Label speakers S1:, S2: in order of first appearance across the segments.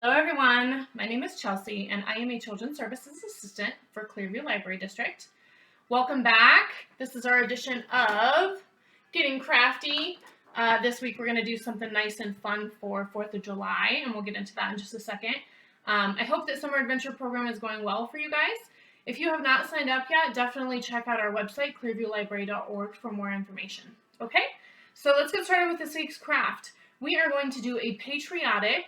S1: Hello everyone, my name is Chelsey and I am a Children's Services Assistant for Clearview Library District. Welcome back. This is our edition of Getting Crafty. This week we're going to do something nice and fun for 4th of July, and we'll get into that in just a second. I hope that Summer Adventure Program is going well for you guys. If you have not signed up yet, definitely check out our website, clearviewlibrary.org, for more information. Okay, so let's get started with this week's craft. We are going to do a patriotic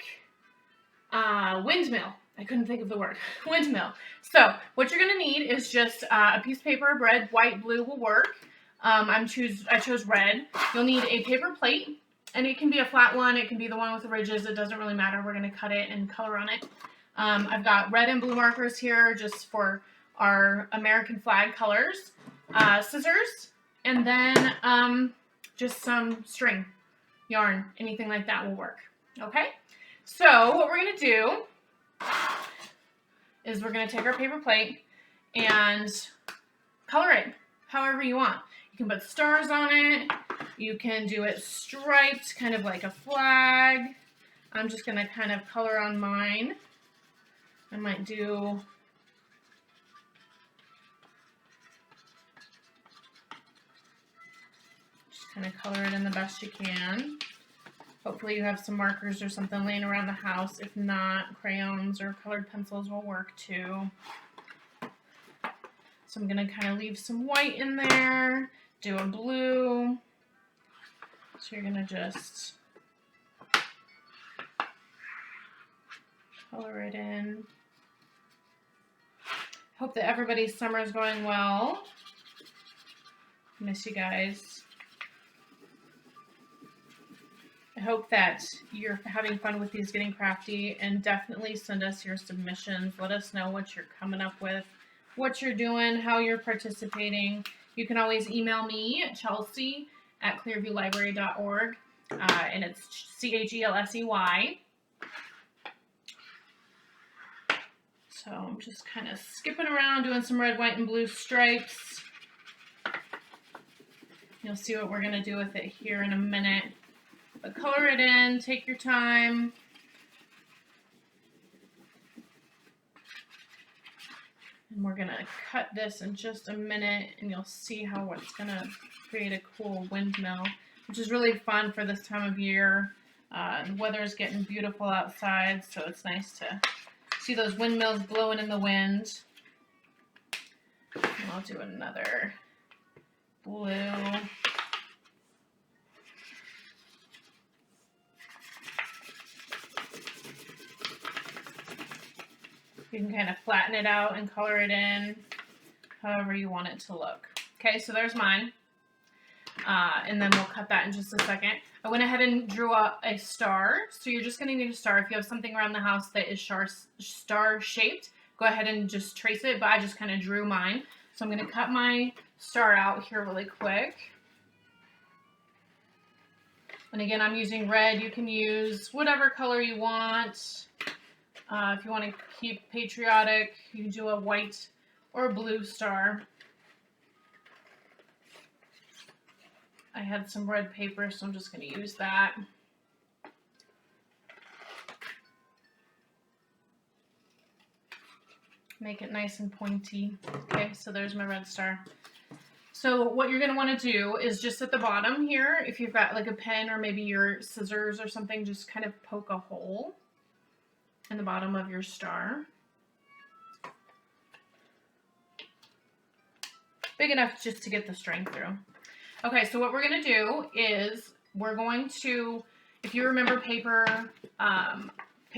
S1: windmill. I couldn't think of the word. Windmill. So what you're going to need is just a piece of paper, red, white, blue will work. I chose red. You'll need a paper plate, and it can be a flat one. It can be the one with the ridges. It doesn't really matter. We're going to cut it and color on it. I've got red and blue markers here just for our American flag colors. Scissors, and then just some string, yarn, anything like that will work. Okay? So what we're going to do is we're going to take our paper plate and color it however you want. You can put stars on it. You can do it striped, kind of like a flag. I'm just going to kind of color on mine. I might do just kind of color it in the best you can. Hopefully you have some markers or something laying around the house. If not, crayons or colored pencils will work too. So I'm going to kind of leave some white in there, do a blue. So you're going to just color it in. Hope that everybody's summer is going well. Miss you guys. I hope that you're having fun with these Getting Crafty, and definitely send us your submissions. Let us know what you're coming up with, what you're doing, how you're participating. You can always email me at chelsey@clearviewlibrary.org, and it's CHELSEY. So I'm just kind of skipping around doing some red, white, and blue stripes. You'll see what we're going to do with it here in a minute. But color it in, take your time. And we're going to cut this in just a minute, and you'll see how it's going to create a cool windmill, which is really fun for this time of year. The weather is getting beautiful outside, so it's nice to see those windmills blowing in the wind. And I'll do another blue. You can kind of flatten it out and color it in however you want it to look. Okay, so there's mine. And then we'll cut that in just a second. I went ahead and drew a star. So you're just going to need a star. If you have something around the house that is star shaped, go ahead and just trace it. But I just kind of drew mine. So I'm going to cut my star out here really quick. And again, I'm using red. You can use whatever color you want. If you want to keep patriotic, you can do a white or a blue star. I had some red paper, so I'm just going to use that. Make it nice and pointy. Okay, so there's my red star. So what you're going to want to do is just at the bottom here, if you've got like a pen or maybe your scissors or something, just kind of poke a hole in the bottom of your star. Big enough just to get the string through. Okay, so what we're going to do is we're going to, if you remember paper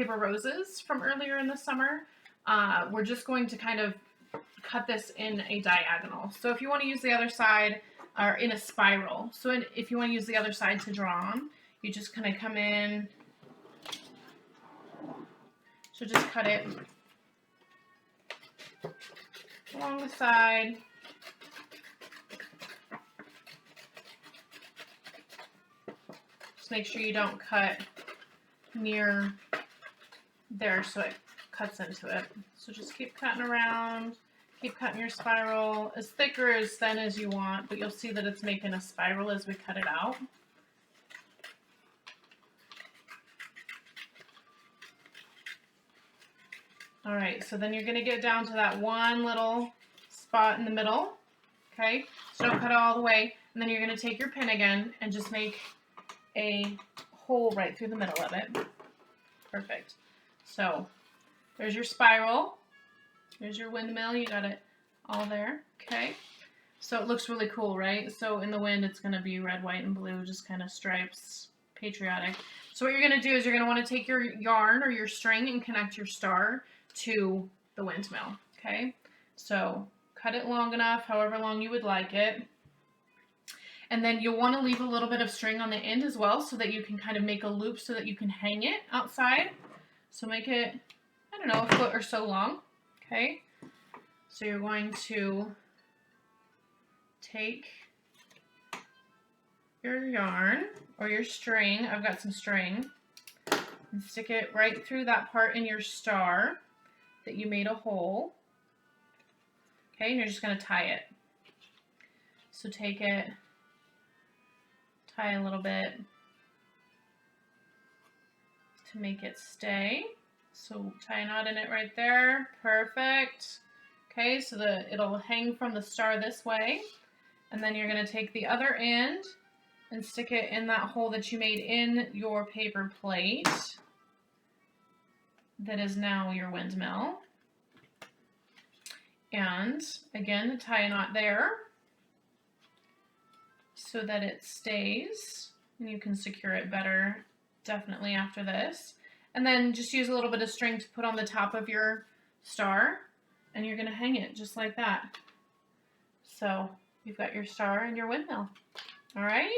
S1: roses from earlier in the summer, we're just going to kind of cut this in a diagonal. So if you want to use the other side, or in a spiral. So if you want to use the other side to draw on, you just kind of come in. So just cut it along the side. Just make sure you don't cut near there so it cuts into it. So just keep cutting around, keep cutting your spiral as thick or as thin as you want, but you'll see that it's making a spiral as we cut it out. All right, so then you're going to get down to that one little spot in the middle, okay? So don't cut it all the way. And then you're going to take your pin again and just make a hole right through the middle of it. Perfect. So there's your spiral. There's your windmill. You got it all there, okay? So it looks really cool, right? So in the wind, it's going to be red, white, and blue, just kind of stripes, patriotic. So what you're going to do is you're going to want to take your yarn or your string and connect your star to the windmill, okay? So cut it long enough, however long you would like it. And then you'll want to leave a little bit of string on the end as well so that you can kind of make a loop so that you can hang it outside. So make it, I don't know, a foot or so long, okay? So you're going to take your yarn or your string, I've got some string, and stick it right through that part in your star that you made a hole. Okay, and you're just going to tie it. So take it, tie a little bit to make it stay. So tie a knot in it right there. Perfect. Okay, so it'll hang from the star this way. And then you're going to take the other end and stick it in that hole that you made in your paper plate that is now your windmill. And again, tie a knot there so that it stays, and you can secure it better definitely after this. And then just use a little bit of string to put on the top of your star, and you're going to hang it just like that. So you've got your star and your windmill. All right?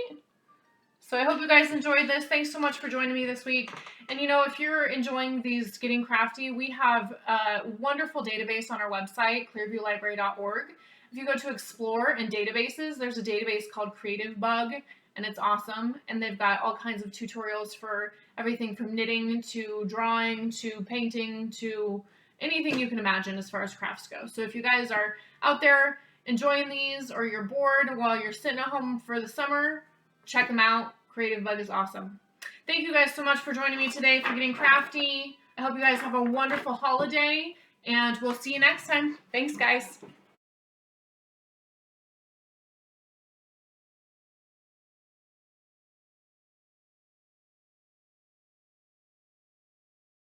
S1: So I hope you guys enjoyed this. Thanks so much for joining me this week. And you know, if you're enjoying these Getting Crafty, we have a wonderful database on our website, clearviewlibrary.org. If you go to Explore and Databases, there's a database called Creative Bug, and it's awesome. And they've got all kinds of tutorials for everything from knitting to drawing to painting to anything you can imagine as far as crafts go. So if you guys are out there enjoying these or you're bored while you're sitting at home for the summer, check them out. Creative Bug is awesome. Thank you guys so much for joining me today for Getting Crafty. I hope you guys have a wonderful holiday, and we'll see you next time. Thanks, guys.